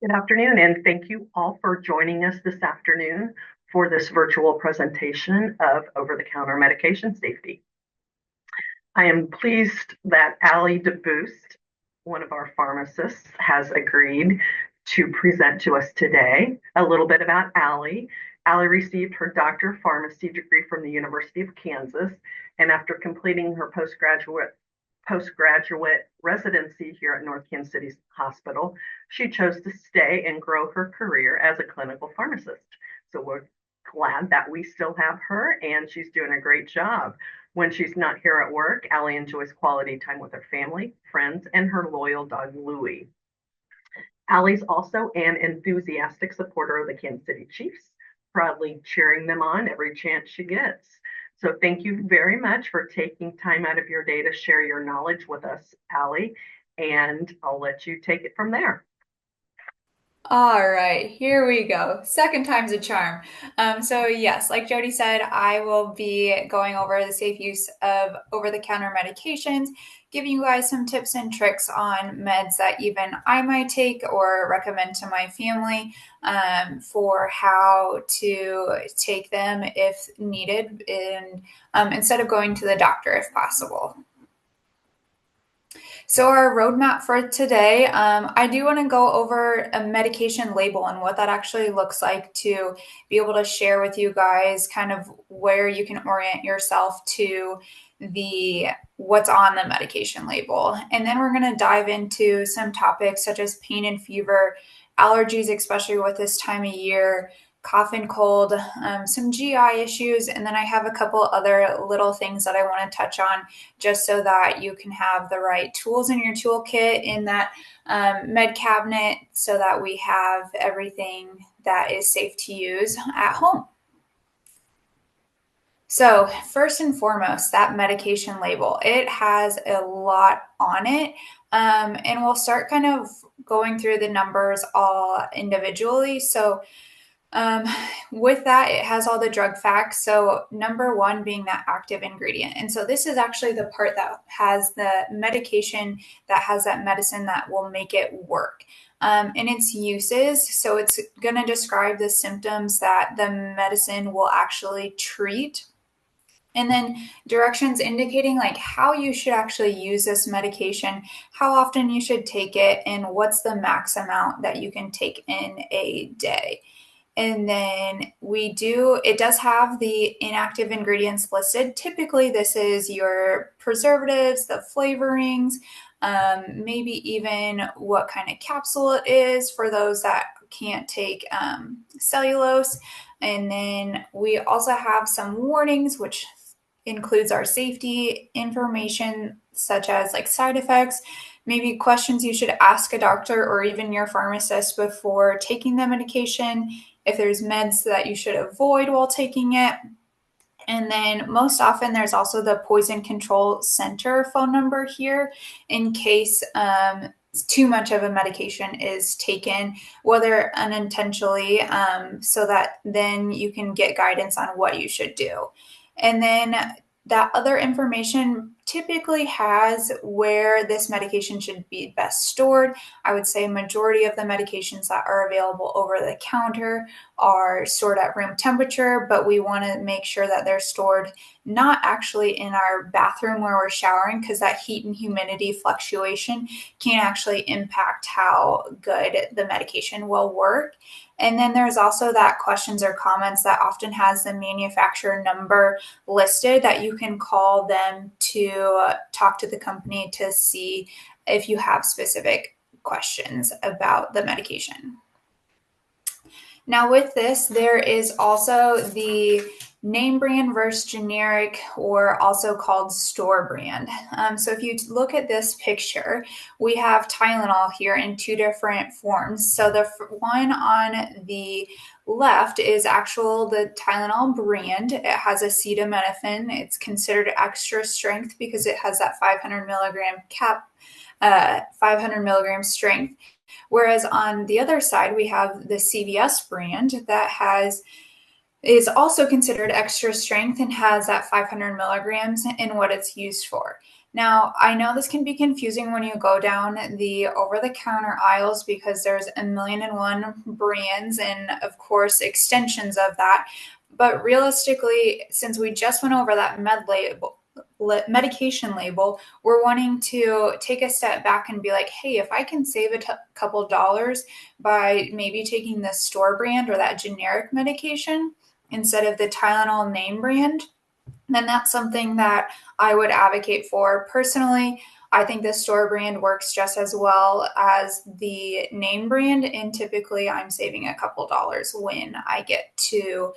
Good afternoon, and thank you all for joining us this afternoon for this virtual presentation of over-the-counter medication safety. I am pleased that Ali DeBoest, one of our pharmacists, has agreed to present to us today. A little bit about Ali. Ali received her Doctor of Pharmacy degree from the University of Kansas, and after completing her postgraduate residency here at North Kansas City Hospital, she chose to stay and grow her career as a clinical pharmacist. So we're glad that we still have her, and she's doing a great job. When she's not here at work, Allie enjoys quality time with her family, friends, and her loyal dog, Louie. Allie's also an enthusiastic supporter of the Kansas City Chiefs, proudly cheering them on every chance she gets. So thank you very much for taking time out of your day to share your knowledge with us, Allie, and I'll let you take it from there. All right, here we go. Second time's a charm. So yes, like Jody said, I will be going over the safe use of over-the-counter medications, giving you guys some tips and tricks on meds that even I might take or recommend to my family for how to take them if needed, instead of going to the doctor if possible. So our roadmap for today, I do want to go over a medication label and what that actually looks like to be able to share with you guys kind of where you can orient yourself to the what's on the medication label. And then we're going to dive into some topics such as pain and fever, allergies, especially with this time of year, cough and cold, some GI issues, and then I have a couple other little things that I want to touch on just so that you can have the right tools in your toolkit in that med cabinet so that we have everything that is safe to use at home. So, first and foremost, that medication label, it has a lot on it. And we'll start kind of going through the numbers all individually. So, um, with that, it has all the drug facts. So, number one being that active ingredient. And so, this is actually the part that has the medication that has that medicine that will make it work. And its uses. So, it's going to describe the symptoms that the medicine will actually treat, and then directions indicating like how you should actually use this medication, how often you should take it, and what's the max amount that you can take in a day. And then it does have the inactive ingredients listed. Typically, this is your preservatives, the flavorings, maybe even what kind of capsule it is for those that can't take cellulose. And then we also have some warnings, which includes our safety information, such as like side effects, maybe questions you should ask a doctor or even your pharmacist before taking the medication, if there's meds that you should avoid while taking it. And then most often there's also the Poison Control Center phone number here in case too much of a medication is taken, whether unintentionally, so that then you can get guidance on what you should do. And then that other information typically has where this medication should be best stored. I would say majority of the medications that are available over the counter are stored at room temperature, but we want to make sure that they're stored not actually in our bathroom where we're showering, because that heat and humidity fluctuation can actually impact how good the medication will work. And then there's also that questions or comments that often has the manufacturer number listed that you can call them to talk to the company to see if you have specific questions about the medication. Now, with this, there is also the name brand versus generic, or also called store brand. So if you look at this picture, we have Tylenol here in two different forms. So the one on the left is the Tylenol brand. It has acetaminophen. It's considered extra strength because it has that 500 milligram 500 milligram strength. Whereas on the other side, we have the CVS brand that is also considered extra strength and has that 500 milligrams in what it's used for. Now, I know this can be confusing when you go down the over-the-counter aisles because there's a million and one brands and, of course, extensions of that. But realistically, since we just went over that medication label, we're wanting to take a step back and be like, hey, if I can save a couple dollars by maybe taking the store brand or that generic medication instead of the Tylenol name brand, then that's something that I would advocate for. Personally, I think the store brand works just as well as the name brand, and typically I'm saving a couple dollars when I get to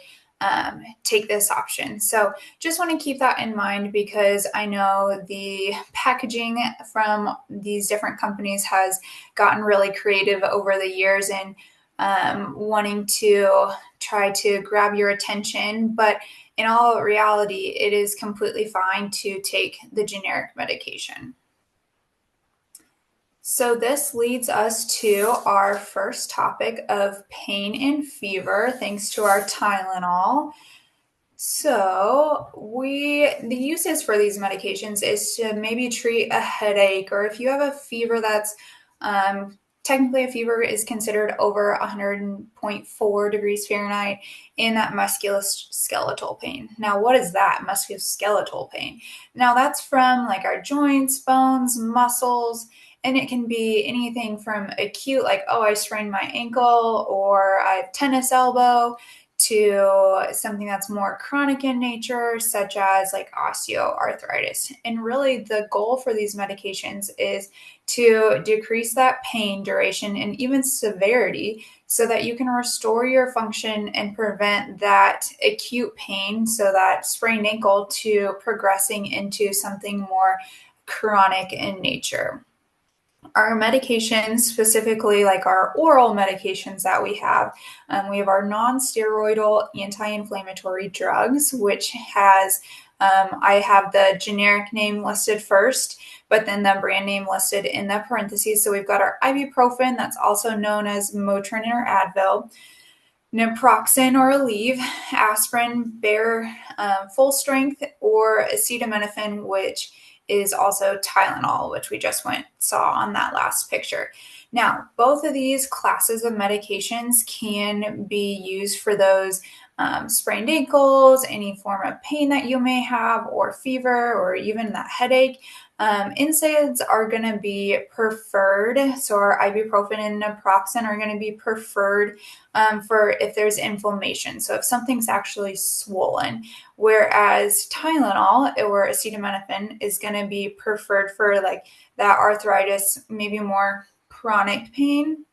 take this option. So just want to keep that in mind because I know the packaging from these different companies has gotten really creative over the years and wanting to try to grab your attention. But in all reality, it is completely fine to take the generic medication. So this leads us to our first topic of pain and fever, thanks to our Tylenol. So the uses for these medications is to maybe treat a headache, or if you have a fever that's technically a fever is considered over 100.4 degrees Fahrenheit, in that musculoskeletal pain. Now, what is that musculoskeletal pain? Now, that's from like our joints, bones, muscles, and it can be anything from acute, like, oh, I sprained my ankle or I have tennis elbow, to something that's more chronic in nature, such as like osteoarthritis. And really, the goal for these medications is to decrease that pain duration and even severity so that you can restore your function and prevent that acute pain, so that sprained ankle, to progressing into something more chronic in nature. Our medications, specifically like our oral medications that we have our non-steroidal anti-inflammatory drugs, which has I have the generic name listed first, but then the brand name listed in the parentheses. So we've got our ibuprofen, that's also known as Motrin or Advil, naproxen or Aleve, aspirin, Bayer full strength, or acetaminophen, which is also Tylenol, which we just saw on that last picture. Now, both of these classes of medications can be used for those sprained ankles, any form of pain that you may have, or fever, or even that headache. NSAIDs are going to be preferred. So our ibuprofen and naproxen are going to be preferred for if there's inflammation. So if something's actually swollen, whereas Tylenol or acetaminophen is going to be preferred for like that arthritis, maybe more chronic pain.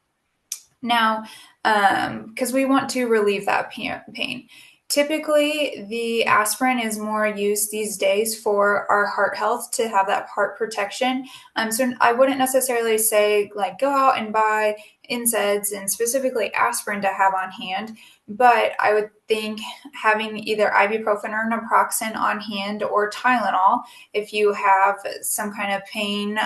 Now, because we want to relieve that pain. Typically, the aspirin is more used these days for our heart health, to have that heart protection. So I wouldn't necessarily say like go out and buy NSAIDs and specifically aspirin to have on hand, but I would think having either ibuprofen or naproxen on hand, or Tylenol if you have some kind of pain,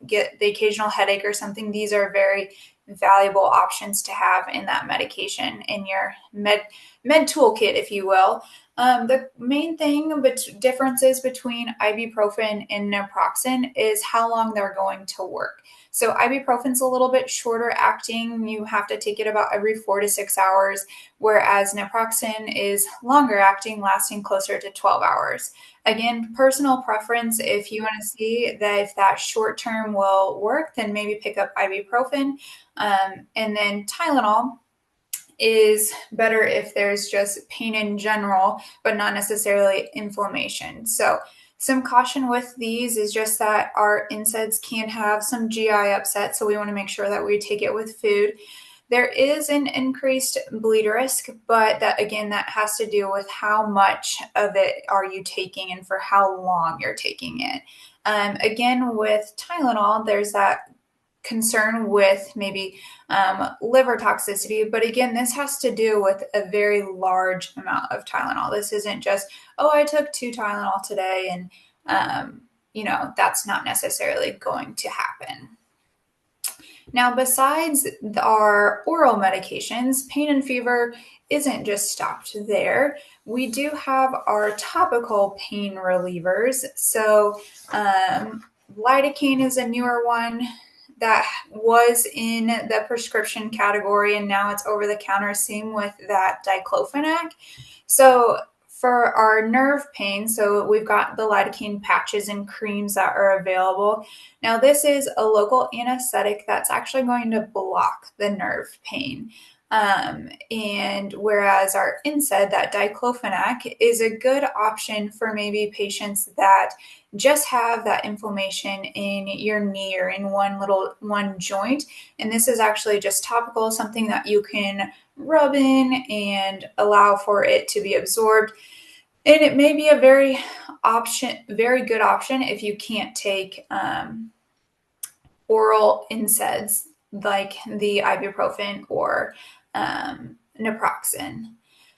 get the occasional headache or something. These are very valuable options to have in that medication in your med toolkit, if you will. The main thing, differences between ibuprofen and naproxen is how long they're going to work. So ibuprofen's a little bit shorter acting. You have to take it about every 4 to 6 hours, whereas naproxen is longer acting, lasting closer to 12 hours. Again, personal preference. If you want to see that if that short term will work, then maybe pick up ibuprofen. And then Tylenol is better if there's just pain in general, but not necessarily inflammation. So some caution with these is just that our NSAIDs can have some GI upset, so we want to make sure that we take it with food. There is an increased bleed risk, but that has to do with how much of it are you taking and for how long you're taking it. Again, with Tylenol, there's that concern with maybe liver toxicity, but again, this has to do with a very large amount of Tylenol. This isn't just, oh, I took 2 Tylenol today, and that's not necessarily going to happen. Now, besides our oral medications, pain and fever isn't just stopped there. We do have our topical pain relievers. So, lidocaine is a newer one that was in the prescription category and now it's over the counter. Same with that diclofenac. So for our nerve pain, so we've got the lidocaine patches and creams that are available. Now this is a local anesthetic that's actually going to block the nerve pain. And whereas our NSAID, that diclofenac, is a good option for maybe patients that just have that inflammation in your knee or in one joint. And this is actually just topical, something that you can rub in and allow for it to be absorbed. And it may be a very good option if you can't take oral NSAIDs like the ibuprofen or naproxen.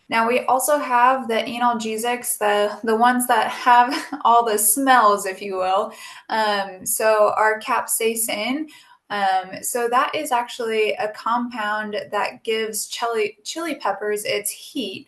Now we also have the analgesics, the ones that have all the smells, if you will. So our capsaicin, so that is actually a compound that gives chili peppers its heat.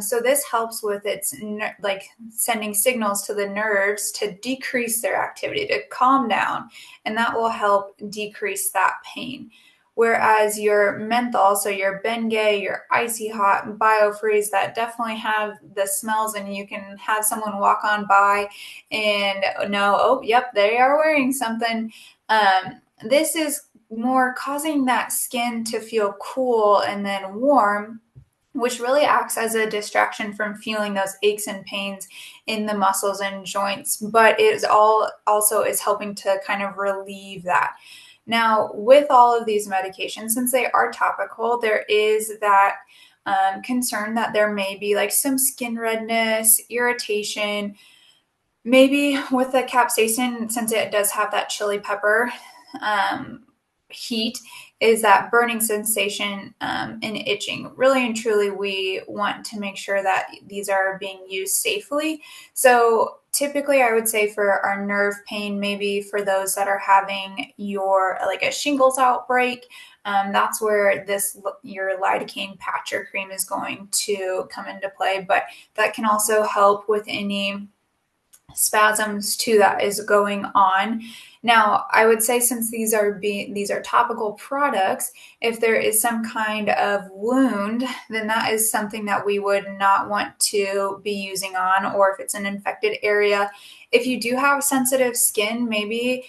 So this helps with its like sending signals to the nerves to decrease their activity, to calm down, and that will help decrease that pain. Whereas your menthol, so your Bengay, your Icy Hot, Biofreeze, that definitely have the smells, and you can have someone walk on by and know, oh, yep, they are wearing something. This is more causing that skin to feel cool and then warm, which really acts as a distraction from feeling those aches and pains in the muscles and joints, but it is also is helping to kind of relieve that. Now, with all of these medications, since they are topical, there is that concern that there may be like some skin redness, irritation. Maybe with the capsaicin, since it does have that chili pepper heat, is that burning sensation and itching. Really and truly, we want to make sure that these are being used safely. So typically I would say for our nerve pain, maybe for those that are having like a shingles outbreak, that's where your lidocaine patch or cream is going to come into play. But that can also help with any spasms too that is going on. Now, I would say since these are topical products, if there is some kind of wound, then that is something that we would not want to be using on, or if it's an infected area. If you do have sensitive skin, maybe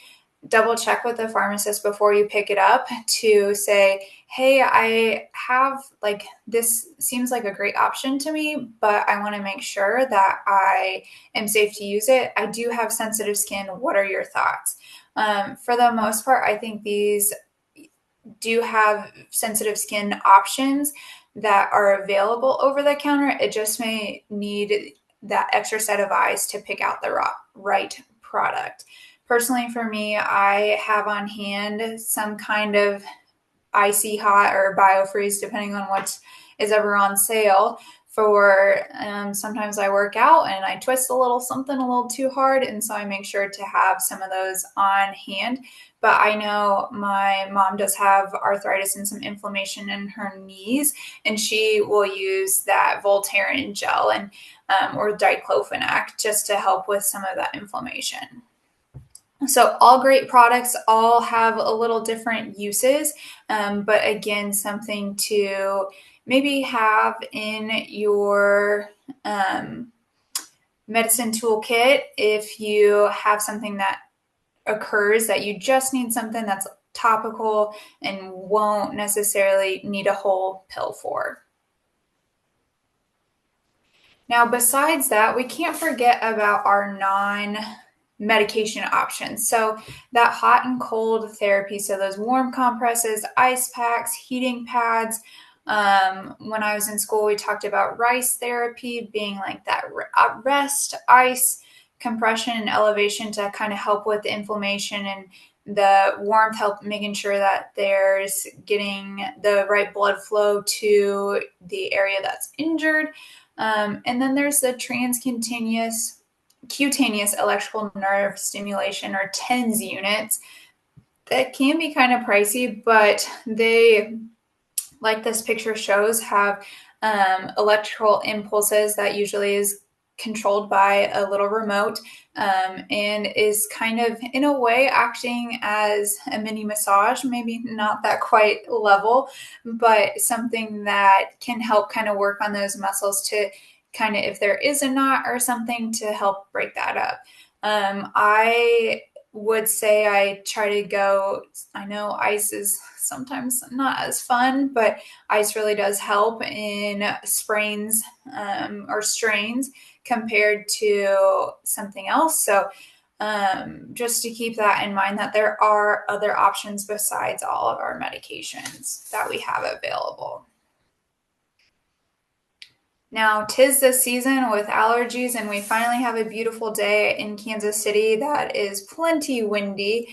double check with the pharmacist before you pick it up to say, hey, I have like this seems like a great option to me, but I want to make sure that I am safe to use it. I do have sensitive skin. What are your thoughts? For the most part, I think these do have sensitive skin options that are available over the counter. It just may need that extra set of eyes to pick out the right product. Personally, for me, I have on hand some kind of Icy Hot or Biofreeze, depending on what is ever on sale. For sometimes I work out and I twist something a little too hard, and so I make sure to have some of those on hand. But I know my mom does have arthritis and some inflammation in her knees, and she will use that Voltaren gel and or diclofenac just to help with some of that inflammation. So all great products all have a little different uses, but again, something to maybe have in your medicine toolkit if you have something that occurs that you just need something that's topical and won't necessarily need a whole pill for. Now, besides that, we can't forget about our non-medication options. So that hot and cold therapy, so those warm compresses, ice packs, heating pads. When I was in school, we talked about rice therapy being like that rest, ice, compression, and elevation to kind of help with the inflammation, and the warmth help making sure that there's getting the right blood flow to the area that's injured. And then there's the cutaneous electrical nerve stimulation, or TENS units. that can be kind of pricey, but they, like this picture shows, have electrical impulses that usually is controlled by a little remote, and is kind of in a way acting as a mini massage, maybe not that quite level, but something that can help kind of work on those muscles to kind of, if there is a knot or something, to help break that up. I would say I try to go, I know ice is sometimes not as fun, but ice really does help in sprains or strains compared to something else. So just to keep that in mind, that there are other options besides all of our medications that we have available. Now, 'tis the season with allergies, and we finally have a beautiful day in Kansas City that is plenty windy.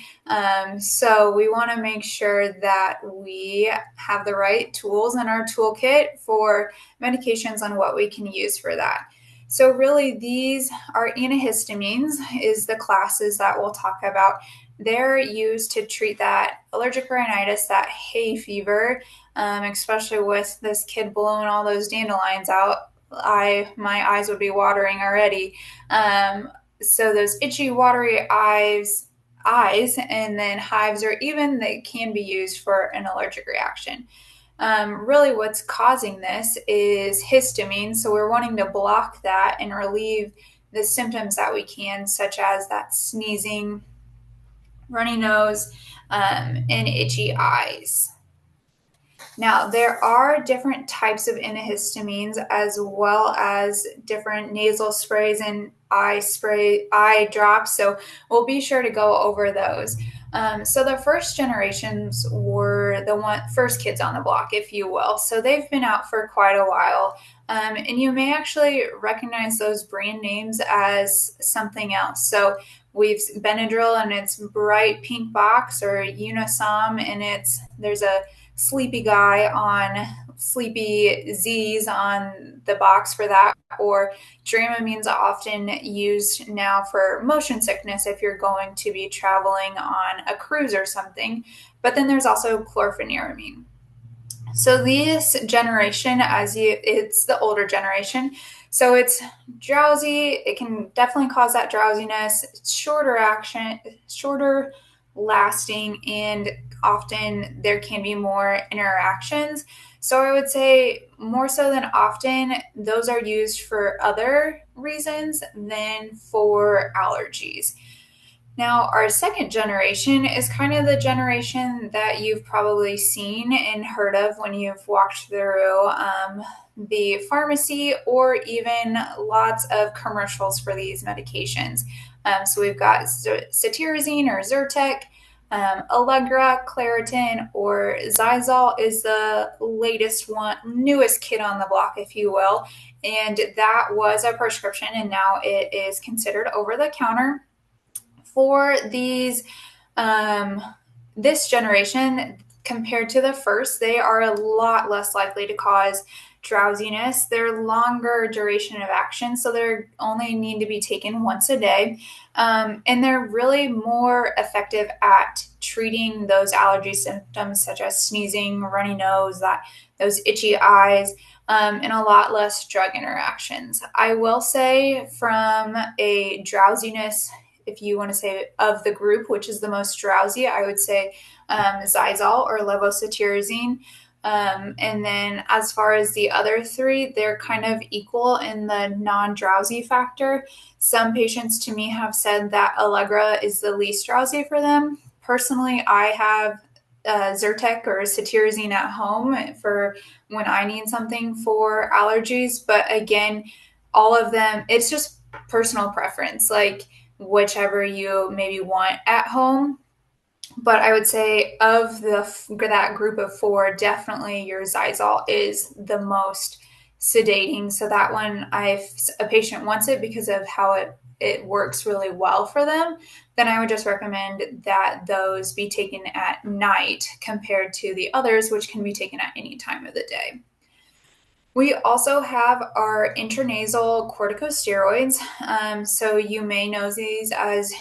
So we want to make sure that we have the right tools in our toolkit for medications on what we can use for that. So really, these are antihistamines, is the classes that we'll talk about. They're used to treat that allergic rhinitis, that hay fever, especially with this kid blowing all those dandelions out. My eyes would be watering already. So those itchy, watery eyes, and then hives, or even they can be used for an allergic reaction. Really, what's causing this is histamine. So we're wanting to block that and relieve the symptoms that we can, such as that sneezing, runny nose, and itchy eyes. Now, there are different types of antihistamines, as well as different nasal sprays and eye drops. So we'll be sure to go over those. So the first generations were the first kids on the block, if you will. So they've been out for quite a while. And you may actually recognize those brand names as something else. So we've Benadryl in its bright pink box, or Unisom and there's a sleepy guy on sleepy Z's on the box for that, or Dramamine's often used now for motion sickness if you're going to be traveling on a cruise or something. But then there's also chlorpheniramine. So this generation, it's the older generation. So it's drowsy. It can definitely cause that drowsiness. It's shorter lasting, and often there can be more interactions. So I would say more so than often, those are used for other reasons than for allergies. Now, our second generation is kind of the generation that you've probably seen and heard of when you've walked through the pharmacy, or even lots of commercials for these medications. So we've got cetirizine or Zyrtec, Allegra, Claritin, or Zysol is the latest one, newest kid on the block, if you will. And that was a prescription, and now it is considered over the counter. For this generation, compared to the first, they are a lot less likely to cause drowsiness. They're longer duration of action, so they only need to be taken once a day. And they're really more effective at treating those allergy symptoms, such as sneezing, runny nose, those itchy eyes, and a lot less drug interactions. I will say, from a drowsiness, if you want to say of the group, which is the most drowsy, I would say Zysol or levocetirizine. And then as far as the other three, they're kind of equal in the non-drowsy factor. Some patients to me have said that Allegra is the least drowsy for them. Personally, I have Zyrtec or cetirizine at home for when I need something for allergies. But again, all of them, it's just personal preference, like whichever you maybe want at home. But I would say of that group of four, definitely your Zysol is the most sedating. So that one, if a patient wants it because of how it works really well for them, then I would just recommend that those be taken at night compared to the others, which can be taken at any time of the day. We also have our intranasal corticosteroids. So you may know these as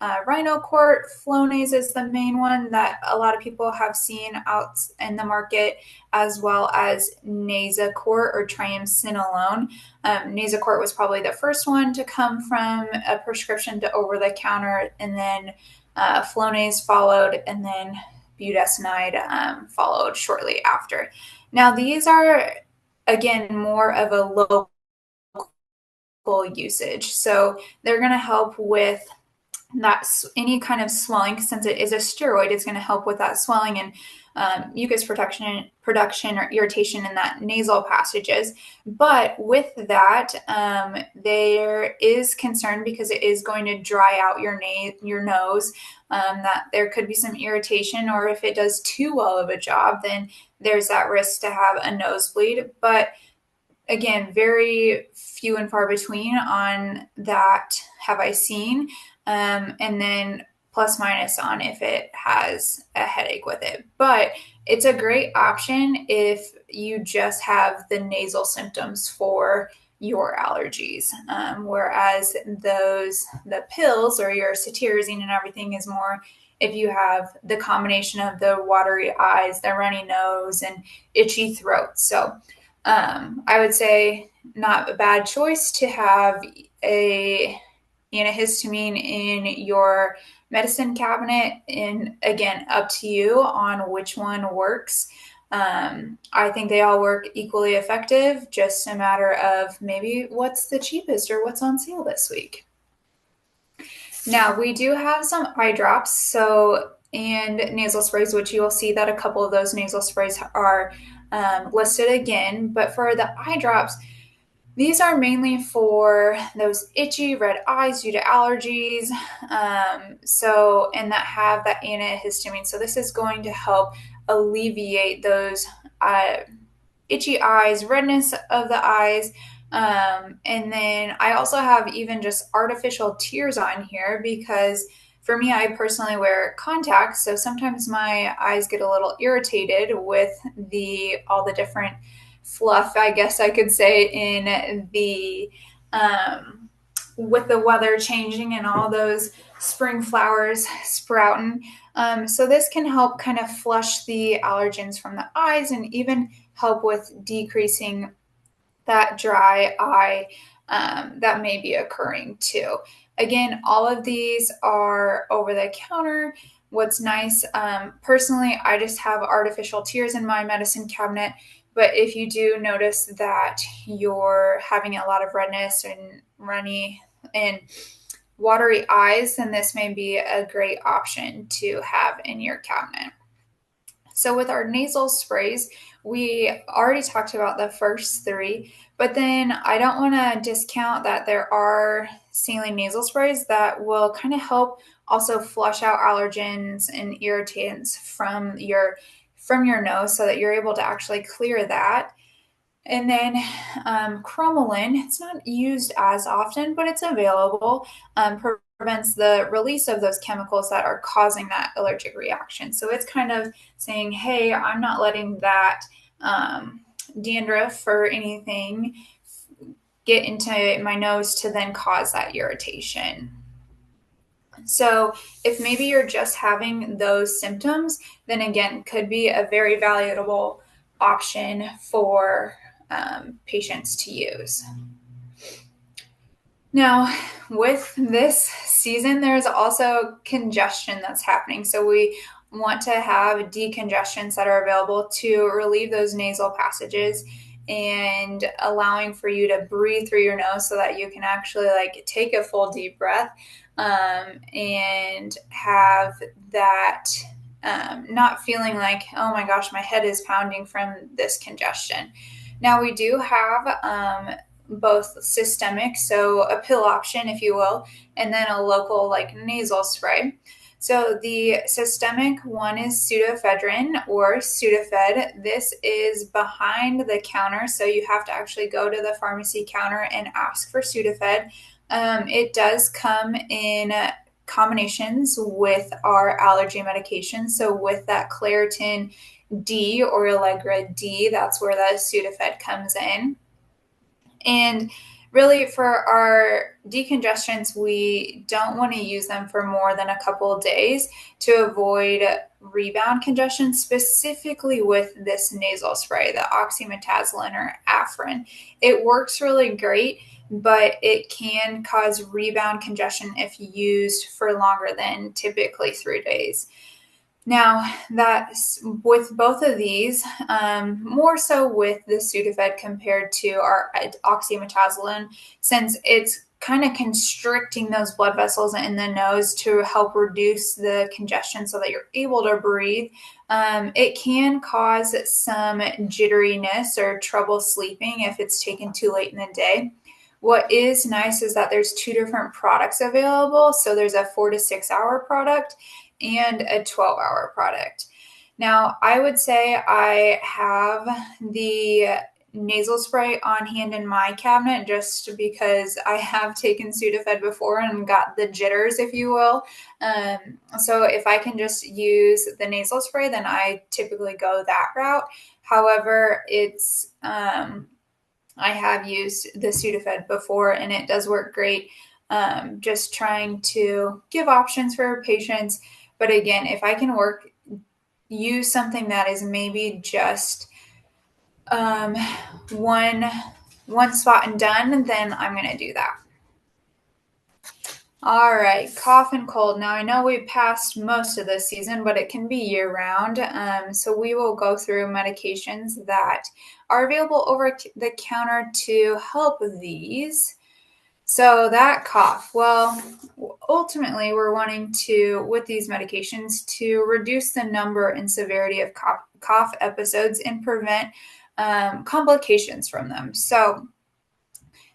Rhinocort, Flonase is the main one that a lot of people have seen out in the market, as well as Nasacort or triamcinolone. Nasacort was probably the first one to come from a prescription to over-the-counter, and then Flonase followed, and then budesonide followed shortly after. Now, these are, again, more of a local usage. So they're going to help with that any kind of swelling. Since it is a steroid, it's going to help with that swelling and mucus production or irritation in that nasal passages. But with that, there is concern because it is going to dry out your nose, that there could be some irritation, or if it does too well of a job, then there's that risk to have a nosebleed. But again, very few and far between on that have I seen. And then plus minus on if it has a headache with it. But it's a great option if you just have the nasal symptoms for your allergies. Whereas the pills or your cetirizine and everything is more if you have the combination of the watery eyes, the runny nose, and itchy throat. So I would say not a bad choice to have a antihistamine in your medicine cabinet, and again, up to you on which one works. I think they all work equally effective, just a matter of maybe what's the cheapest or what's on sale this week. Now, we do have some eye drops and nasal sprays, which you will see that a couple of those nasal sprays are listed again. But for the eye drops, these are mainly for those itchy red eyes due to allergies, and that have that antihistamine. So this is going to help alleviate those itchy eyes, redness of the eyes. And then I also have even just artificial tears on here because for me, I personally wear contacts. So sometimes my eyes get a little irritated with all the different fluff, I guess I could say, in the with the weather changing and all those spring flowers sprouting. So this can help kind of flush the allergens from the eyes and even help with decreasing that dry eye that may be occurring too. Again, all of these are over the counter. What's nice, personally, I just have artificial tears in my medicine cabinet. But if you do notice that you're having a lot of redness and runny and watery eyes, then this may be a great option to have in your cabinet. So with our nasal sprays, we already talked about the first three, but then I don't want to discount that there are saline nasal sprays that will kind of help also flush out allergens and irritants from your nose so that you're able to actually clear that. And then cromolyn, it's not used as often, but it's available, prevents the release of those chemicals that are causing that allergic reaction. So it's kind of saying, hey, I'm not letting that dandruff or anything get into my nose to then cause that irritation. So if maybe you're just having those symptoms, then again, could be a very valuable option for patients to use. Now, with this season, there's also congestion that's happening. So we want to have decongestants that are available to relieve those nasal passages and allowing for you to breathe through your nose so that you can actually take a full deep breath and have that not feeling like, oh my gosh, my head is pounding from this congestion. Now we do have both systemic, so a pill option, if you will, and then a local nasal spray. So the systemic one is pseudoephedrine or Sudafed. This is behind the counter, so you have to actually go to the pharmacy counter and ask for Sudafed. It does come in combinations with our allergy medication. So with that Claritin D or Allegra D, that's where the Sudafed comes in. And really for our decongestants, we don't want to use them for more than a couple of days to avoid rebound congestion, specifically with this nasal spray, the oxymetazoline or Afrin. It works really great, but it can cause rebound congestion if used for longer than typically 3 days. Now, that's with both of these, more so with the Sudafed compared to our oxymetazoline, since it's kind of constricting those blood vessels in the nose to help reduce the congestion so that you're able to breathe. It can cause some jitteriness or trouble sleeping if it's taken too late in the day. What is nice is that there's 2 different products available. So there's a 4 to 6 hour product and a 12-hour product. Now, I would say I have the nasal spray on hand in my cabinet just because I have taken Sudafed before and got the jitters, if you will. So if I can just use the nasal spray, then I typically go that route. However, it's I have used the Sudafed before and it does work great. Just trying to give options for patients. But again, if I can use something that is maybe just one spot and done, then I'm going to do that. All right, cough and cold. Now, I know we passed most of this season, but it can be year-round. So we will go through medications that are available over the counter to help with these. So that cough, well, ultimately we're wanting to, with these medications, to reduce the number and severity of cough episodes and prevent complications from them. So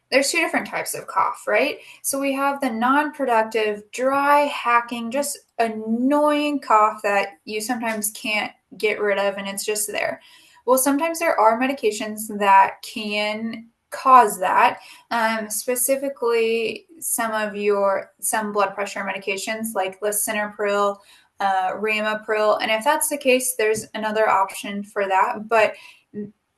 there's 2 different types of cough, right? So we have the non-productive, dry, hacking, just annoying cough that you sometimes can't get rid of and it's just there. Well, sometimes there are medications that can cause that, specifically some blood pressure medications like lisinopril, ramipril, and if that's the case, there's another option for that. But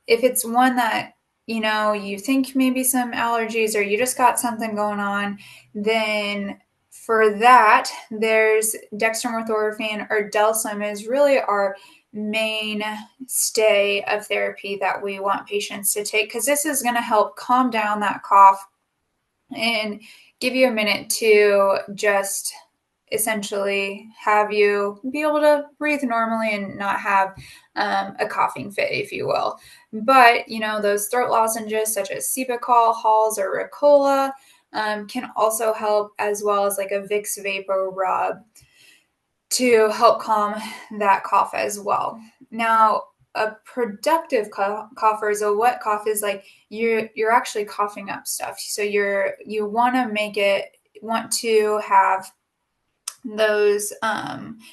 if it's one that you think maybe some allergies or you just got something going on, then for that, there's dextromethorphan or Delsym is really our mainstay of therapy that we want patients to take, because this is going to help calm down that cough and give you a minute to just essentially have you be able to breathe normally and not have a coughing fit, if you will. But, those throat lozenges such as Cepacol, Halls, or Ricola can also help, as well as like a Vicks Vapor Rub to help calm that cough as well. Now, a productive cough or a wet cough is like you're actually coughing up stuff. So you want to have those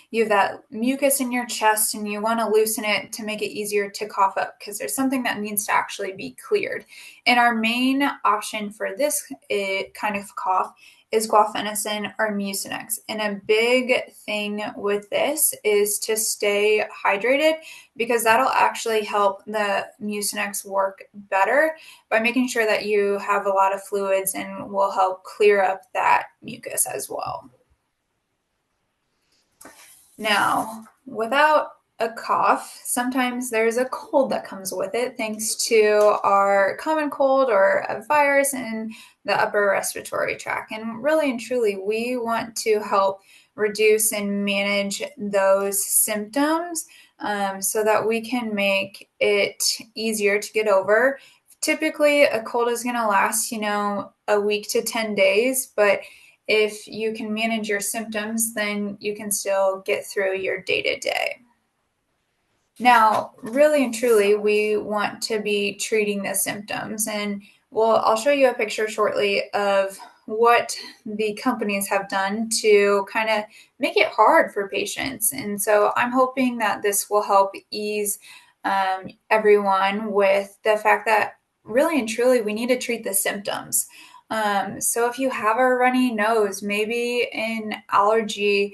you have that mucus in your chest and you want to loosen it to make it easier to cough up because there's something that needs to actually be cleared. And our main option for this kind of cough is guaifenesin or Mucinex. And a big thing with this is to stay hydrated, because that'll actually help the Mucinex work better by making sure that you have a lot of fluids and will help clear up that mucus as well. Now, without a cough, sometimes there's a cold that comes with it, thanks to our common cold or a virus in the upper respiratory tract. And really and truly, we want to help reduce and manage those symptoms so that we can make it easier to get over. Typically, a cold is going to last, a week to 10 days, but if you can manage your symptoms, then you can still get through your day-to-day. Now, really and truly, we want to be treating the symptoms. And I'll show you a picture shortly of what the companies have done to kind of make it hard for patients. And so I'm hoping that this will help ease everyone with the fact that really and truly, we need to treat the symptoms. So if you have a runny nose, maybe an allergy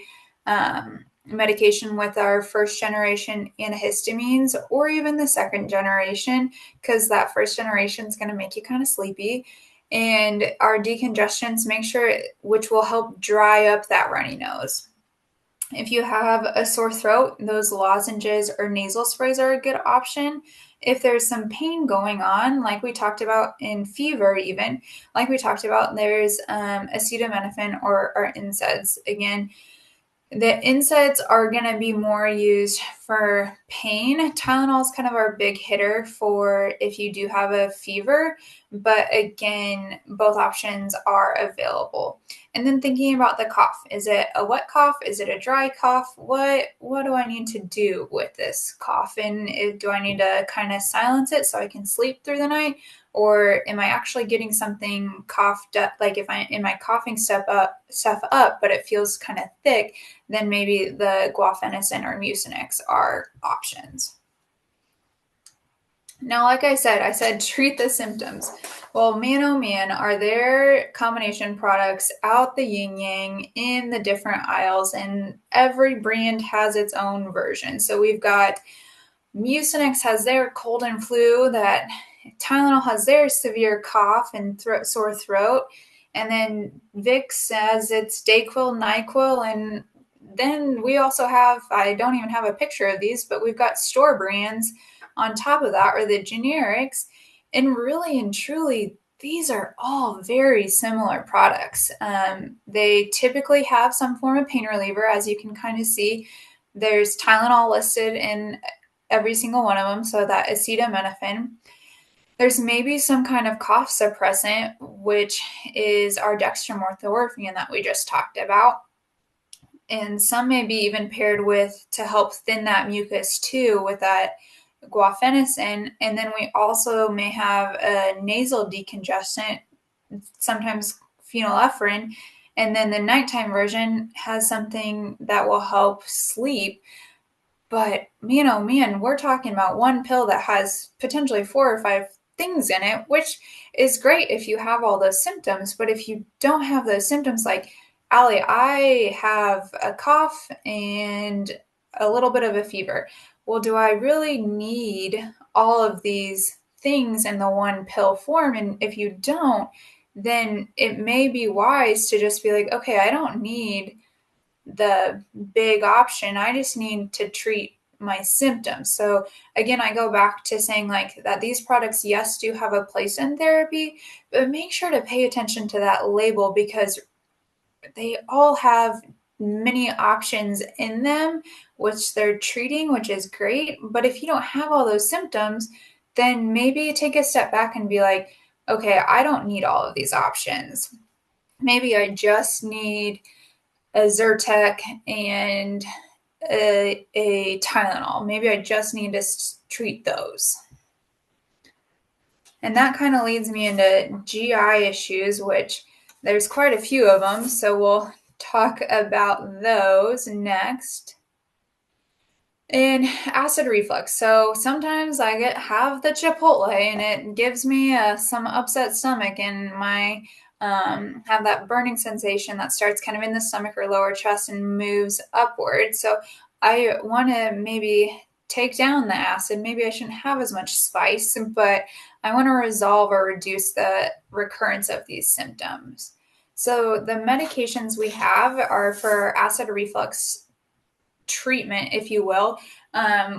medication with our first generation antihistamines, or even the second generation, because that first generation is going to make you kind of sleepy. And our decongestants, make sure, which will help dry up that runny nose. If you have a sore throat, those lozenges or nasal sprays are a good option. If there's some pain going on, like we talked about in fever, even like we talked about, there's acetaminophen or NSAIDs. Again, the NSAIDs are going to be more used for pain. Tylenol is kind of our big hitter for if you do have a fever, but again, both options are available. And then thinking about the cough, is it a wet cough? Is it a dry cough? What do I need to do with this cough? And do I need to kind of silence it so I can sleep through the night? Or am I actually getting something coughed up? Like if am I coughing stuff up, but it feels kind of thick, then maybe the guaifenesin or Mucinex are options. Now, like I said treat the symptoms. Well, man, oh man, are there combination products out the yin yang in the different aisles, and every brand has its own version. So we've got Mucinex has their cold and flu, that Tylenol has their severe cough and sore throat, and then Vicks has its Dayquil, NyQuil, and then we also have, I don't even have a picture of these, but we've got store brands on top of that, or the generics. And really and truly, these are all very similar products. They typically have some form of pain reliever, as you can kind of see. There's Tylenol listed in every single one of them, so that acetaminophen. There's maybe some kind of cough suppressant, which is our dextromethorphan that we just talked about. And some may be even paired with to help thin that mucus too, with that guaifenesin. And then we also may have a nasal decongestant, sometimes phenylephrine. And then the nighttime version has something that will help sleep. But man, oh man, we're talking about one pill that has potentially 4 or 5 things in it, which is great if you have all those symptoms. But if you don't have those symptoms, like Ali, I have a cough and a little bit of a fever. Well, do I really need all of these things in the one pill form? And if you don't, then it may be wise to just be like, okay, I don't need the big option. I just need to treat my symptoms. So again, I go back to saying like that these products, yes, do have a place in therapy, but make sure to pay attention to that label, because they all have many options in them, which they're treating, which is great. But if you don't have all those symptoms, then maybe take a step back and be like, okay, I don't need all of these options. Maybe I just need a Zyrtec and a Tylenol. Maybe I just need to treat those. And that kind of leads me into GI issues, which there's quite a few of them. So we'll talk about those next. And acid reflux. So sometimes I have the Chipotle and it gives me some upset stomach, and my have that burning sensation that starts kind of in the stomach or lower chest and moves upward. So I want to maybe take down the acid. Maybe I shouldn't have as much spice, but I want to resolve or reduce the recurrence of these symptoms. So the medications we have are for acid reflux treatment, if you will.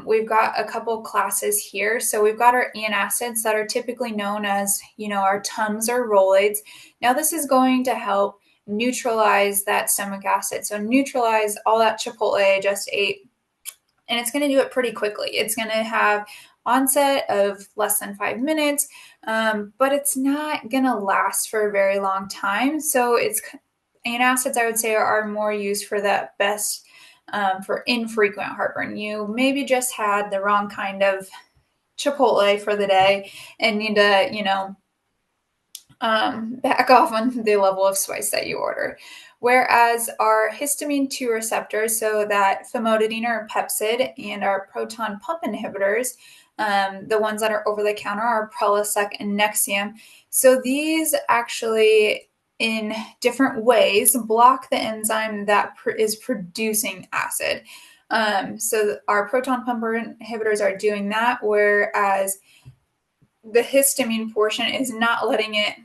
We've got a couple classes here. So we've got our antacids that are typically known as, our Tums or Rolaids. Now this is going to help neutralize that stomach acid. So neutralize all that Chipotle I just ate. And it's going to do it pretty quickly. It's going to have onset of less than 5 minutes, but it's not going to last for a very long time. So antacids, I would say, are more used for that best for infrequent heartburn. You maybe just had the wrong kind of Chipotle for the day and need to, back off on the level of spice that you order. Whereas our histamine 2 receptors, so that famotidine or Pepcid, and our proton pump inhibitors, the ones that are over the counter, are Prilosec and Nexium. So these actually, in different ways, block the enzyme that is producing acid. So our proton pump inhibitors are doing that, whereas the histamine portion is not letting it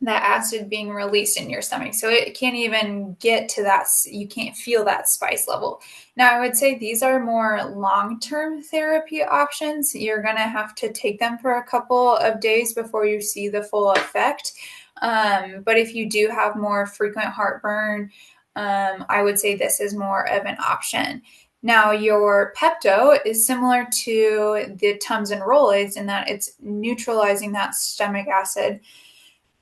that acid being released in your stomach. So it can't even get to that, you can't feel that spice level. Now, I would say these are more long-term therapy options. You're going to have to take them for a couple of days before you see the full effect. But if you do have more frequent heartburn, I would say this is more of an option. Now, your Pepto is similar to the Tums and Rolaids in that it's neutralizing that stomach acid.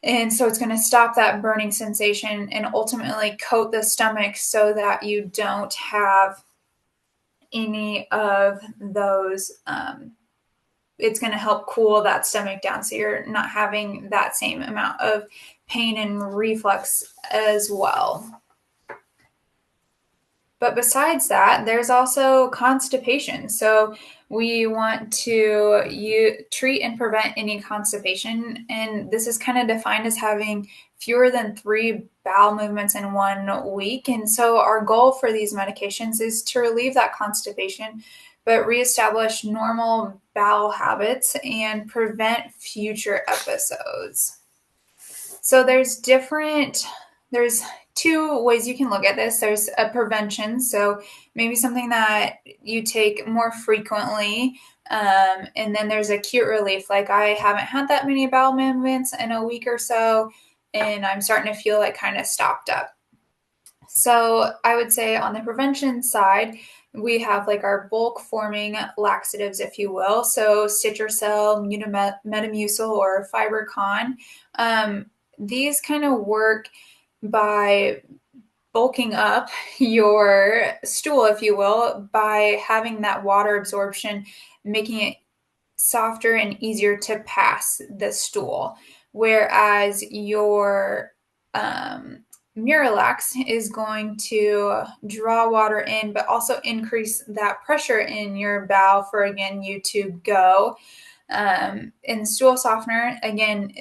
And so it's going to stop that burning sensation and ultimately coat the stomach so that you don't have any of those. It's going to help cool that stomach down so you're not having that same amount of pain and reflux as well. But besides that, there's also constipation. So we want to treat and prevent any constipation. And this is kind of defined as having fewer than 3 bowel movements in 1 week. And so our goal for these medications is to relieve that constipation, but reestablish normal bowel habits and prevent future episodes. So there's 2 ways you can look at this. There's a prevention, so maybe something that you take more frequently. And then there's acute relief, like I haven't had that many bowel movements in a week or so, and I'm starting to feel like kind of stopped up. So I would say on the prevention side, we have like our bulk forming laxatives, if you will. So Citracel, Metamucil, or Fibercon. These kind of work by bulking up your stool, if you will, by having that water absorption, making it softer and easier to pass the stool. Whereas your Miralax is going to draw water in, but also increase that pressure in your bowel for, again, you to go. And stool softener, again,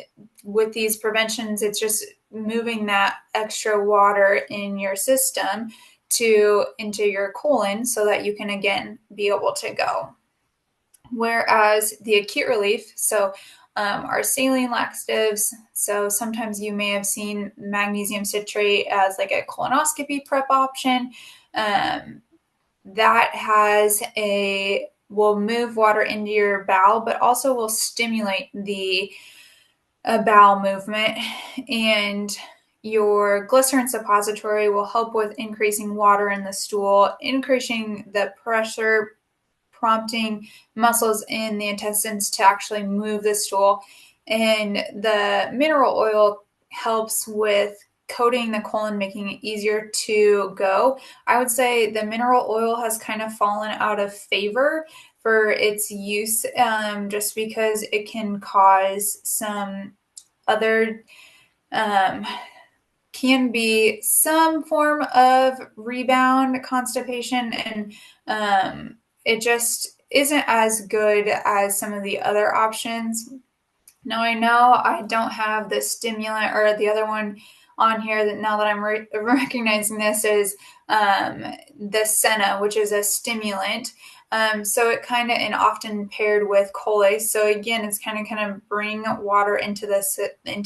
with these preventions, it's just moving that extra water in your system into your colon so that you can, again, be able to go. Whereas the acute relief, so our saline laxatives, so sometimes you may have seen magnesium citrate as like a colonoscopy prep option. That will move water into your bowel, but also will stimulate the bowel movement. And your glycerin suppository will help with increasing water in the stool, increasing the pressure, prompting muscles in the intestines to actually move the stool. And the mineral oil helps with coating the colon, making it easier to go. I would say the mineral oil has kind of fallen out of favor for its use, just because it can cause some other can be some form of rebound constipation, and it just isn't as good as some of the other options. Now, I know I don't have the stimulant or the other one on here that now that I'm recognizing this is the Senna, which is a stimulant. So it kind of, and often paired with Colace. So again, it's kind of bring water into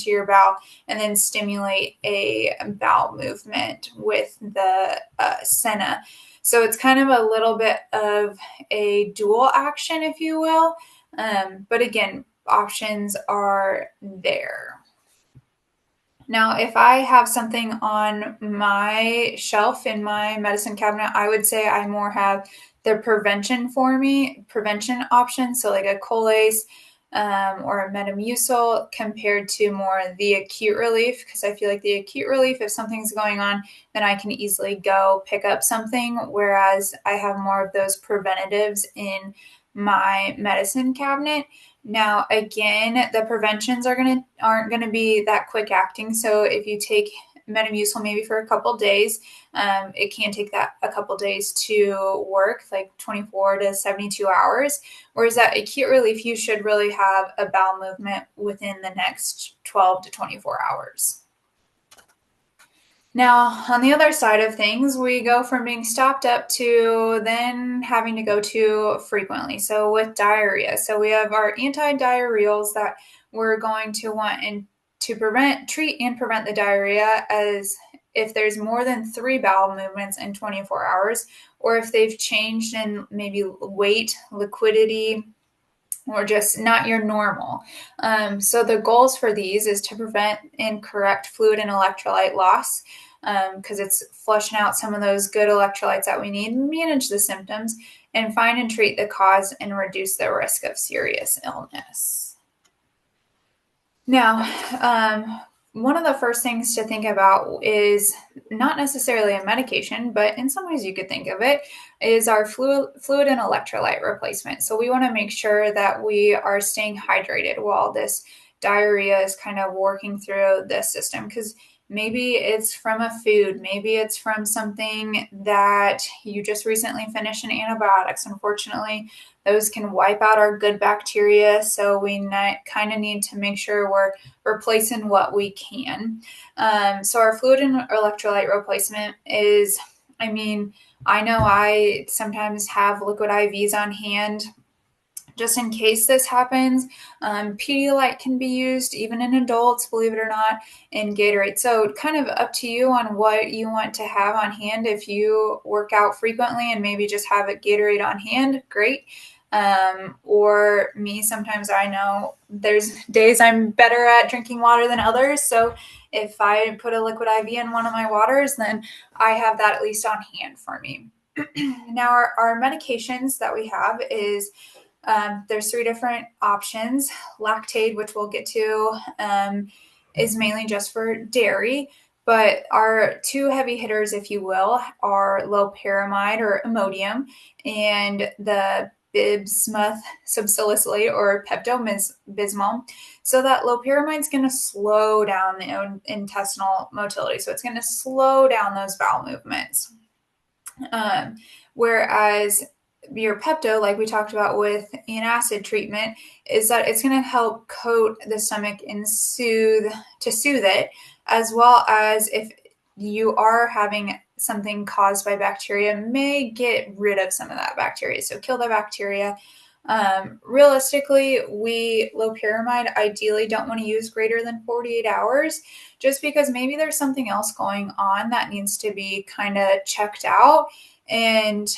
your bowel and then stimulate a bowel movement with the Senna. So it's kind of a little bit of a dual action, if you will. But again, options are there. Now, if I have something on my shelf in my medicine cabinet, I would say I more have the prevention option. So like a Colace or a Metamucil compared to more the acute relief, because I feel like the acute relief, if something's going on, then I can easily go pick up something, whereas I have more of those preventatives in my medicine cabinet. Now, again, the preventions aren't gonna be that quick acting. So if you take Metamucil maybe for a couple days, it can take that a couple days to work, like 24 to 72 hours. Whereas that acute relief, you should really have a bowel movement within the next 12 to 24 hours. Now, on the other side of things, we go from being stopped up to then having to go to frequently. So with diarrhea, so we have our anti-diarrheals that we're going to want to treat and prevent the diarrhea as if there's more than 3 bowel movements in 24 hours, or if they've changed in maybe weight, liquidity, or just not your normal. So the goals for these is to prevent incorrect fluid and electrolyte loss, because it's flushing out some of those good electrolytes that we need, manage the symptoms, and find and treat the cause and reduce the risk of serious illness. Now, one of the first things to think about is not necessarily a medication, but in some ways you could think of it, is our fluid and electrolyte replacement. So we want to make sure that we are staying hydrated while this diarrhea is kind of working through the system, because maybe it's from a food, maybe it's from something that you just recently finished in antibiotics. Unfortunately, those can wipe out our good bacteria, so we kind of need to make sure we're replacing what we can. So our fluid and electrolyte replacement is, I know I sometimes have liquid IVs on hand just in case this happens. Pedialyte can be used even in adults, believe it or not, in Gatorade. So kind of up to you on what you want to have on hand. If you work out frequently and maybe just have a Gatorade on hand, great. Or me, sometimes I know there's days I'm better at drinking water than others. So if I put a liquid IV in one of my waters, then I have that at least on hand for me. Now, our medications that we have is there's 3 different options. Lactaid, which we'll get to, is mainly just for dairy. But our 2 heavy hitters, if you will, are loperamide or Imodium and the bismuth subsalicylate or Pepto-Bismol. So that loperamide is going to slow down the intestinal motility. So it's going to slow down those bowel movements. Whereas your Pepto, like we talked about with antacid treatment, is that it's going to help coat the stomach and soothe it, as well as if you are having something caused by bacteria, may get rid of some of that bacteria. So kill the bacteria. Realistically, loperamide ideally don't want to use greater than 48 hours, just because maybe there's something else going on that needs to be kind of checked out. And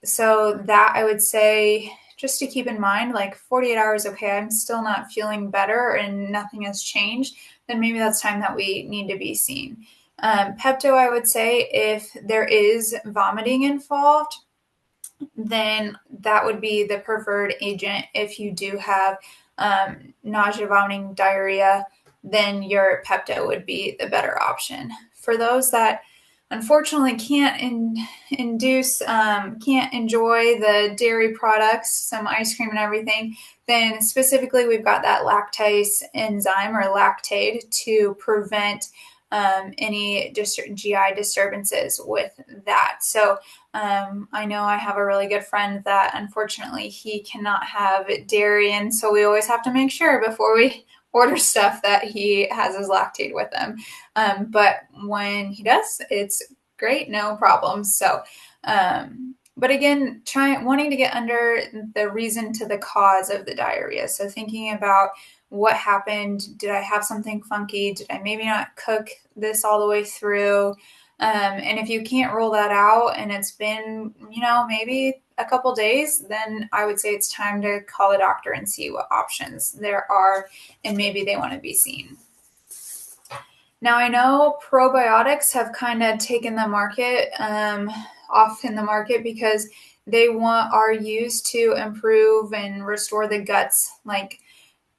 so that I would say just to keep in mind, like 48 hours, okay, I'm still not feeling better and nothing has changed, then maybe that's time that we need to be seen. Pepto, I would say if there is vomiting involved, then that would be the preferred agent. If you do have nausea, vomiting, diarrhea, then your Pepto would be the better option. For those that unfortunately can't enjoy the dairy products, some ice cream and everything, then specifically we've got that lactase enzyme or Lactaid to prevent any GI disturbances with that. So I know I have a really good friend that unfortunately he cannot have dairy, and so we always have to make sure before we order stuff that he has his Lactaid with him. But when he does, it's great, no problem. So, but again, wanting to get under the reason to the cause of the diarrhea. So thinking about what happened. Did I have something funky? Did I maybe not cook this all the way through? And if you can't rule that out and it's been, maybe a couple days, then I would say it's time to call the doctor and see what options there are and maybe they want to be seen. Now, I know probiotics have kind of taken the market off in the market because they are used to improve and restore the gut's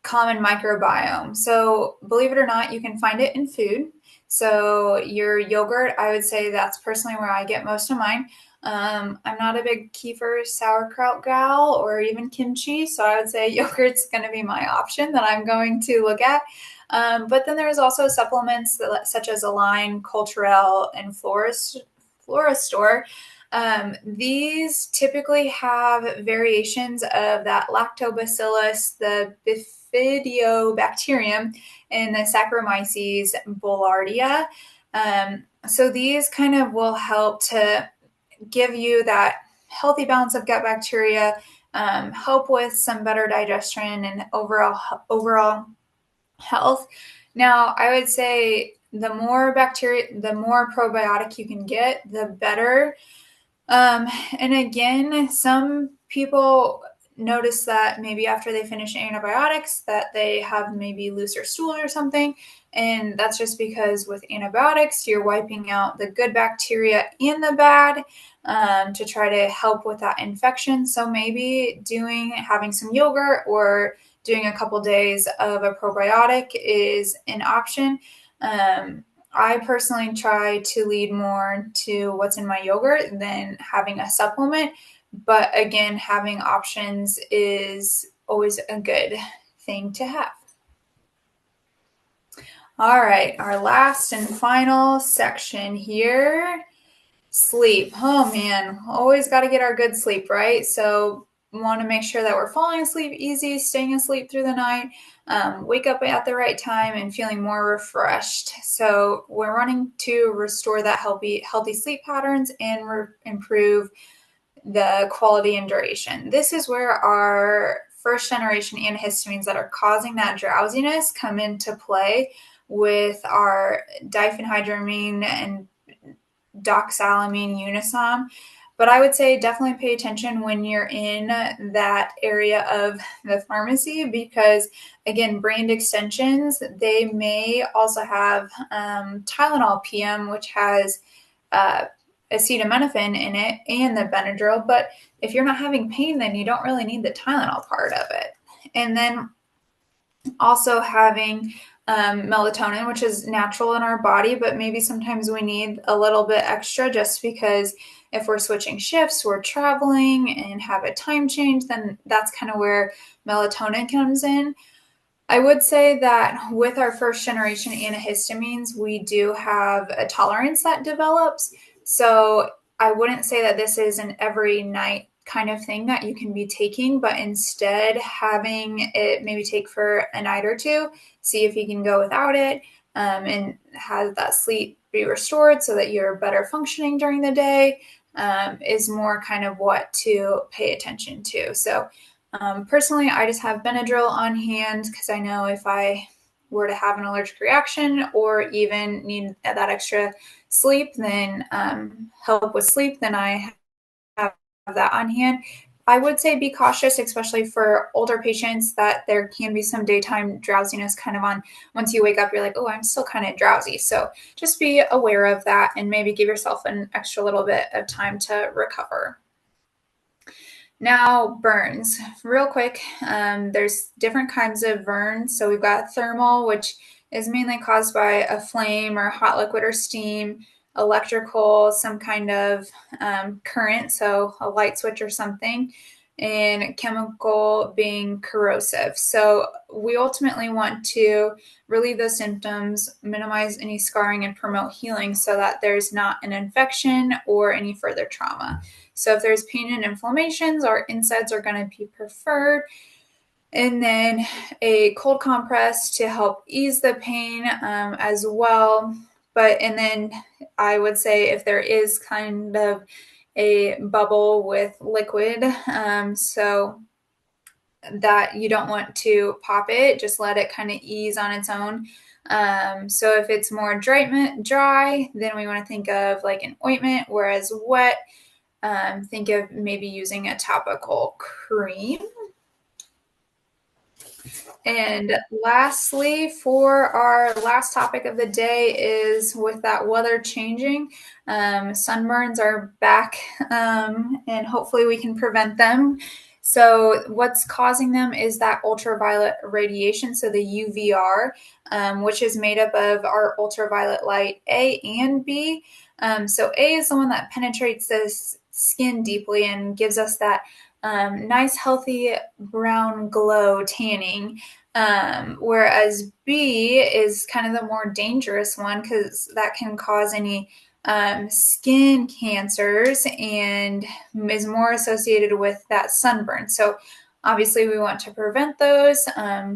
common microbiome. So believe it or not, you can find it in food. So your yogurt, I would say that's personally where I get most of mine. I'm not a big kefir sauerkraut gal or even kimchi, so I would say yogurt's going to be my option that I'm going to look at. But then there's also supplements such as Align, Culturelle, and Floristore. These typically have variations of that lactobacillus, the bifidobacterium, and the Saccharomyces boulardii. So these kind of will help to give you that healthy balance of gut bacteria, help with some better digestion and overall health. Now, I would say the more bacteria, the more probiotic you can get, the better. And again, some people notice that maybe after they finish antibiotics that they have maybe looser stool or something. And that's just because with antibiotics, you're wiping out the good bacteria and the bad to try to help with that infection. So maybe having some yogurt or doing a couple days of a probiotic is an option. I personally try to lead more to what's in my yogurt than having a supplement. But again, having options is always a good thing to have. All right, our last and final section here, sleep. Oh man, always got to get our good sleep, right? So we want to make sure that we're falling asleep easy, staying asleep through the night, wake up at the right time and feeling more refreshed. So we're wanting to restore that healthy sleep patterns and improve the quality and duration. This is where our first generation antihistamines that are causing that drowsiness come into play with our diphenhydramine and doxylamine unisom. But I would say definitely pay attention when you're in that area of the pharmacy because, again, brand extensions, they may also have Tylenol PM, which has acetaminophen in it and the Benadryl. But if you're not having pain, then you don't really need the Tylenol part of it. And then also having melatonin, which is natural in our body, but maybe sometimes we need a little bit extra just because if we're switching shifts, we're traveling and have a time change, then that's kind of where melatonin comes in. I would say that with our first generation antihistamines, we do have a tolerance that develops. So I wouldn't say that this is an every night kind of thing that you can be taking, but instead having it maybe take for a night or two, see if you can go without it, and have that sleep be restored so that you're better functioning during the day, is more kind of what to pay attention to. So personally, I just have Benadryl on hand because I know if I were to have an allergic reaction or even need that extra sleep, then help with sleep, then I have that on hand. I would say be cautious, especially for older patients, that there can be some daytime drowsiness kind of on. Once you wake up, you're like, oh, I'm still kind of drowsy. So just be aware of that and maybe give yourself an extra little bit of time to recover. Now, burns. Real quick, there's different kinds of burns. So we've got thermal, which is mainly caused by a flame or hot liquid or steam, electrical, some kind of current, so a light switch or something, and chemical being corrosive. So we ultimately want to relieve those symptoms, minimize any scarring, and promote healing so that there's not an infection or any further trauma. So if there's pain and inflammations, our NSAIDs are going to be preferred. And then a cold compress to help ease the pain as well. And then I would say if there is kind of a bubble with liquid, so that you don't want to pop it, just let it kind of ease on its own. So if it's more dry, then we want to think of like an ointment, whereas wet, think of maybe using a topical cream. And lastly, for our last topic of the day is with that weather changing, sunburns are back, and hopefully we can prevent them. So what's causing them is that ultraviolet radiation, so the UVR, which is made up of our ultraviolet light A and B. So A is the one that penetrates the skin deeply and gives us that nice, healthy brown glow tanning. Whereas B is kind of the more dangerous one because that can cause any skin cancers and is more associated with that sunburn. So obviously we want to prevent those,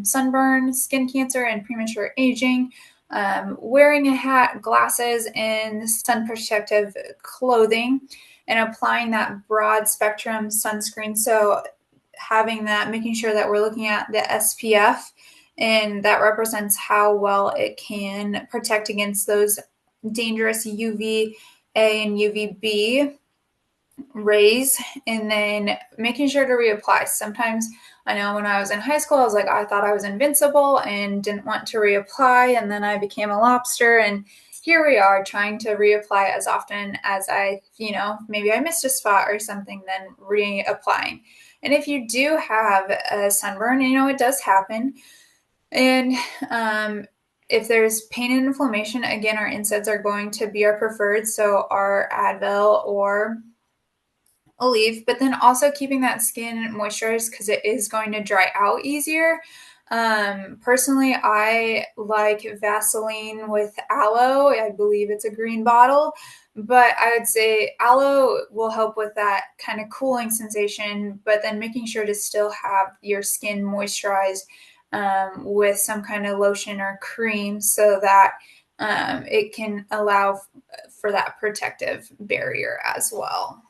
sunburn, skin cancer, and premature aging. Wearing a hat, glasses, and sun protective clothing, and applying that broad spectrum sunscreen. So having that, making sure that we're looking at the SPF and that represents how well it can protect against those dangerous UVA and UVB rays, and then making sure to reapply. Sometimes I know when I was in high school, I was like, I thought I was invincible and didn't want to reapply. And then I became a lobster. And here we are trying to reapply as often as maybe I missed a spot or something, then reapplying. And if you do have a sunburn, it does happen. And if there's pain and inflammation, again, our NSAIDs are going to be our preferred. So our Advil or Aleve, but then also keeping that skin moisturized because it is going to dry out easier. Personally, I like Vaseline with aloe. I believe it's a green bottle, but I would say aloe will help with that kind of cooling sensation, but then making sure to still have your skin moisturized with some kind of lotion or cream so that it can allow for that protective barrier as well.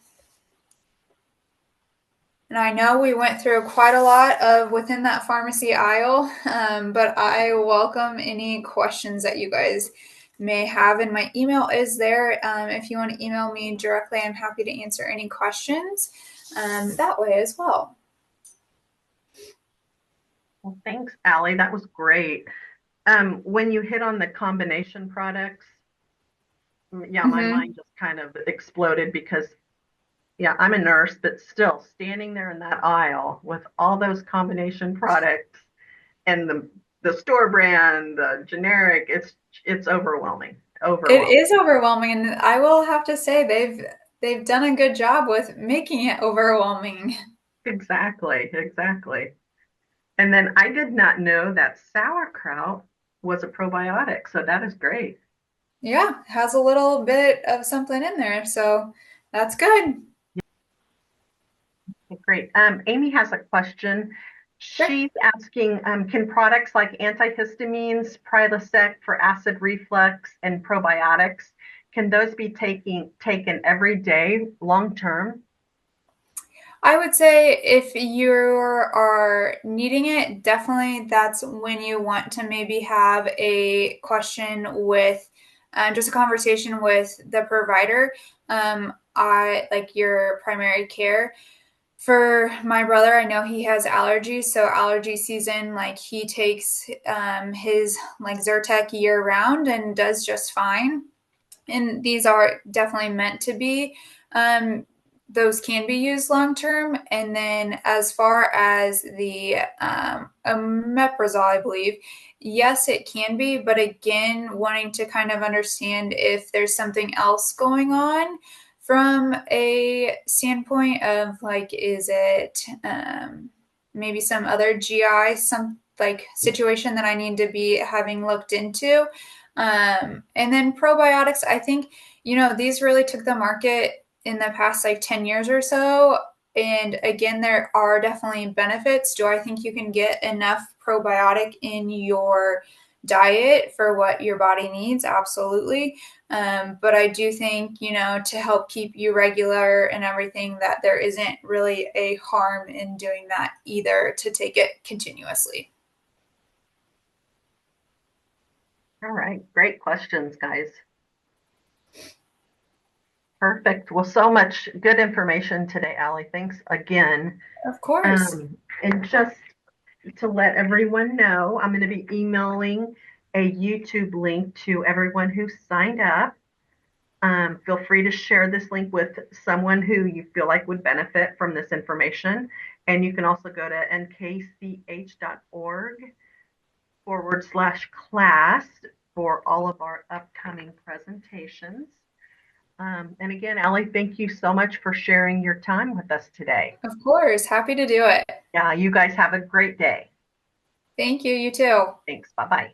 And I know we went through quite a lot of within that pharmacy aisle, but I welcome any questions that you guys may have. And my email is there. If you want to email me directly, I'm happy to answer any questions that way as well. Well, thanks, Ali. That was great. When you hit on the combination products, yeah, my Mm-hmm. mind just kind of exploded because yeah, I'm a nurse, but still standing there in that aisle with all those combination products and the store brand, the generic, it's overwhelming. It Overwhelming. is overwhelming, and I will have to say they've done a good job with making it overwhelming. Exactly, exactly. And then I did not know that sauerkraut was a probiotic, so that is great. Yeah, has a little bit of something in there, so that's good. Great. Amy has a question. Sure. She's asking, can products like antihistamines, Prilosec for acid reflux, and probiotics, can those be taken every day long term? I would say if you are needing it, definitely that's when you want to maybe have a question with just a conversation with the provider. I like your primary care. For my brother, I know he has allergies, so allergy season, like he takes his like Zyrtec year round and does just fine. And these are definitely meant to be. Um, those can be used long term. And then as far as the omeprazole, I believe, yes, it can be. But again, wanting to kind of understand if there's something else going on from a standpoint of like, is it maybe some other GI, some like situation that I need to be having looked into. And then probiotics, I think, these really took the market in the past like 10 years or so. And again, there are definitely benefits. Do I think you can get enough probiotic in your diet for what your body needs? Absolutely. But I do think, to help keep you regular and everything, that there isn't really a harm in doing that either to take it continuously. All right, great questions, guys. Perfect. Well, so much good information today, Ali. Thanks again. Of course. And just to let everyone know, I'm going to be emailing a YouTube link to everyone who signed up. Feel free to share this link with someone who you feel like would benefit from this information. And you can also go to nkch.org/class for all of our upcoming presentations. And again, Ali, thank you so much for sharing your time with us today. Of course. Happy to do it. Yeah, you guys have a great day. Thank you. You too. Thanks. Bye bye.